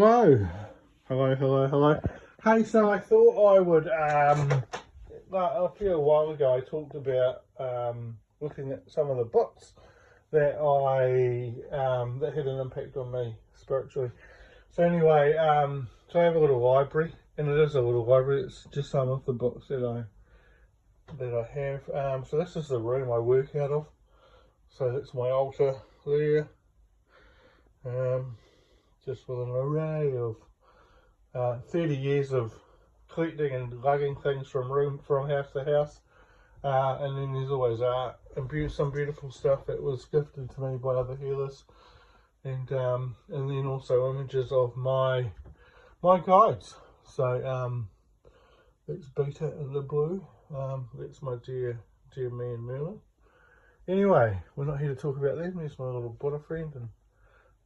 Hello. Hello. Hey, so I thought I would, a while ago I talked about looking at some of the books that that had an impact on me spiritually. So anyway, so I have a little library, and it is a little library. It's just some of the books that I have. So this is the room I work out of. So that's my altar there. Just with an array of 30 years of collecting and lugging things from house to house, and then there's always art and some beautiful stuff that was gifted to me by other healers, and then also images of my guides. So that's Beta in the blue. That's my dear man Merlin. Anyway, we're not here to talk about them. There's my little Buddha friend and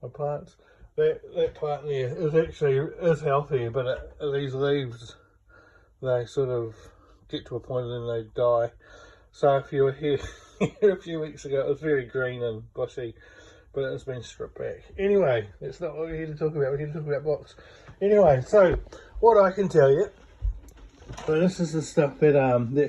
my plants. That plant there is healthy, but these leaves, they sort of get to a point and then they die. So if you were here a few weeks ago, it was very green and bushy, but it has been stripped back. Anyway, that's not what we're here to talk about. We're here to talk about books. Anyway, so what I can tell you, so this is the stuff that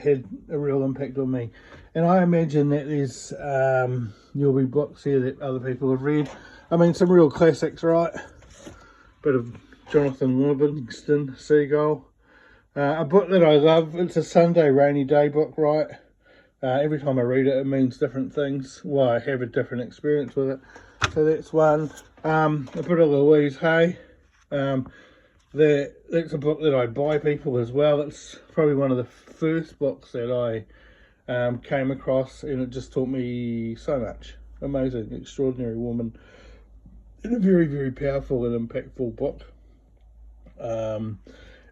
had a real impact on me, and I imagine that there's there'll be books here that other people have read. I mean, some real classics, right? Bit of Jonathan Livingston Seagull. A book that I love. It's a Sunday rainy day book, right? Every time I read it, it means different things. Well, I have a different experience with it. So that's one. A bit of Louise Hay. That's a book that I buy people as well. It's probably one of the first books that I came across, and it just taught me so much. Amazing, extraordinary woman. In a very, very powerful and impactful book. And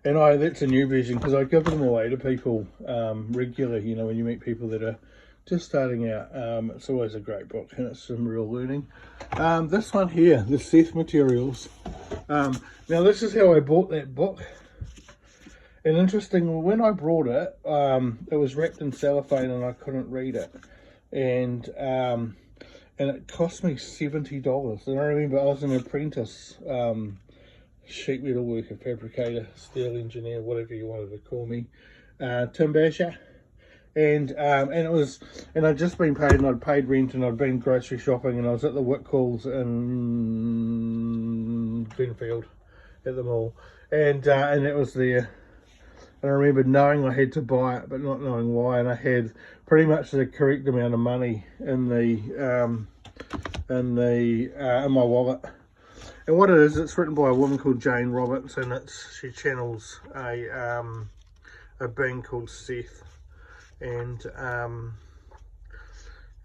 that's a new version because I give them away to people regularly. You know, when you meet people that are just starting out, it's always a great book, and it's some real learning. This one here, the Seth Materials. Now this is how I bought that book. And interesting, when I brought it, it was wrapped in cellophane and I couldn't read it. And it cost me $70. And I remember I was an apprentice sheet metal worker, fabricator, steel engineer, whatever you wanted to call me, Tim Basher. And I'd just been paid, and I'd paid rent, and I'd been grocery shopping, and I was at the Whitcoulls in Glenfield at the mall, and it was there. And I remember knowing I had to buy it, but not knowing why, and I had pretty much the correct amount of money in my wallet. And what it is, it's written by a woman called Jane Roberts, and she channels a being called Seth, and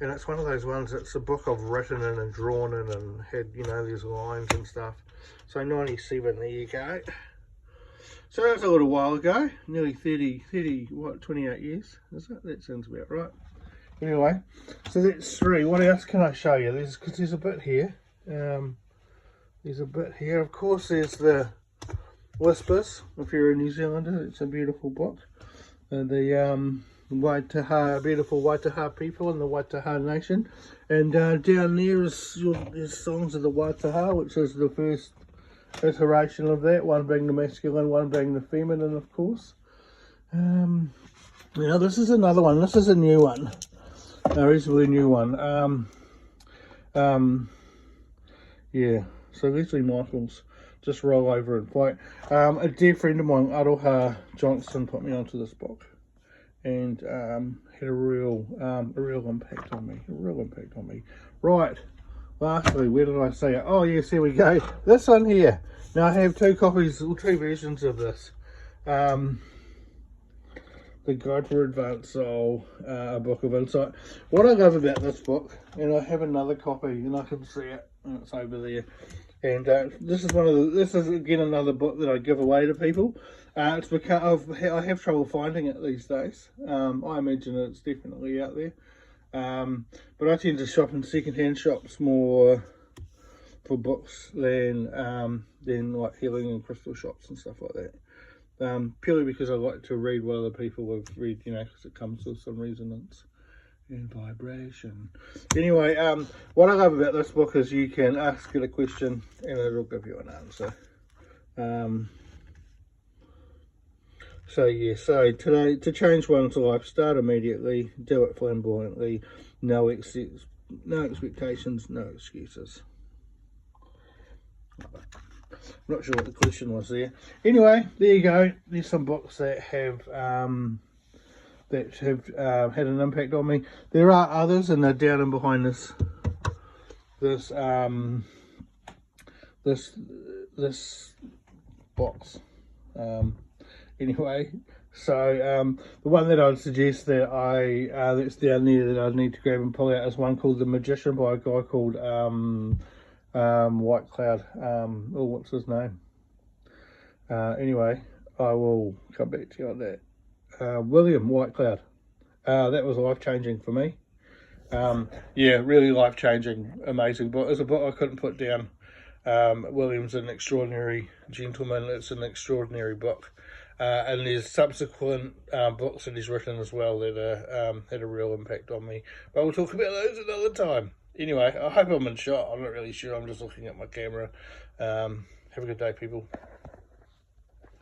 it's one of those ones. It's a book I've written in and drawn in and had, you know, these lines and stuff. So 97, there you go. So that was a little while ago, nearly 28 years, is it? That sounds about right. Anyway, so that's 3. What else can I show you? There's a bit here. There's a bit here. Of course, there's the Whispers. If you're a New Zealander, it's a beautiful book. The Waitaha, beautiful Waitaha people and the Waitaha Nation. And down there is Songs of the Waitaha, which is the first iteration of that, one being the masculine, one being the feminine, of course. Now this is another one. This is a new one, a reasonably new one. Yeah, so Leslie Michaels, Just Roll Over and Fight. A dear friend of mine, Aroha Johnson, put me onto this book, and had a real impact on me. Right. Lastly, where did I say it? Oh yes, here we go. This one here. Now I have 2 copies, or 2 versions of this. The Guide for Advanced Soul, a book of insight. What I love about this book, and I have another copy, and I can see it, and it's over there. And this is again another book that I give away to people. It's because I have trouble finding it these days. I imagine it's definitely out there. But I tend to shop in second-hand shops more for books than like healing and crystal shops and stuff like that. Purely because I like to read what other people have read, you know, because it comes with some resonance and vibration. Anyway, what I love about this book is you can ask it a question and it'll give you an answer. So yeah, so today, to change one's life, start immediately, do it flamboyantly, no expectations, no excuses. Not sure what the question was there. Anyway, there you go. There's some books that have had an impact on me. There are others, and they're down and behind this box. Anyway, so the one that I'd suggest that that's down there that I need to grab and pull out is one called The Magician by a guy called White Cloud. Oh, what's his name? Anyway, I will come back to you on that. William White Cloud. That was life-changing for me. Yeah, really life-changing, amazing book. It's a book I couldn't put down. William's an extraordinary gentleman. It's an extraordinary book. And there's subsequent books that he's written as well that had a real impact on me. But we'll talk about those another time. Anyway, I hope I'm in shot. I'm not really sure. I'm just looking at my camera. Have a good day, people.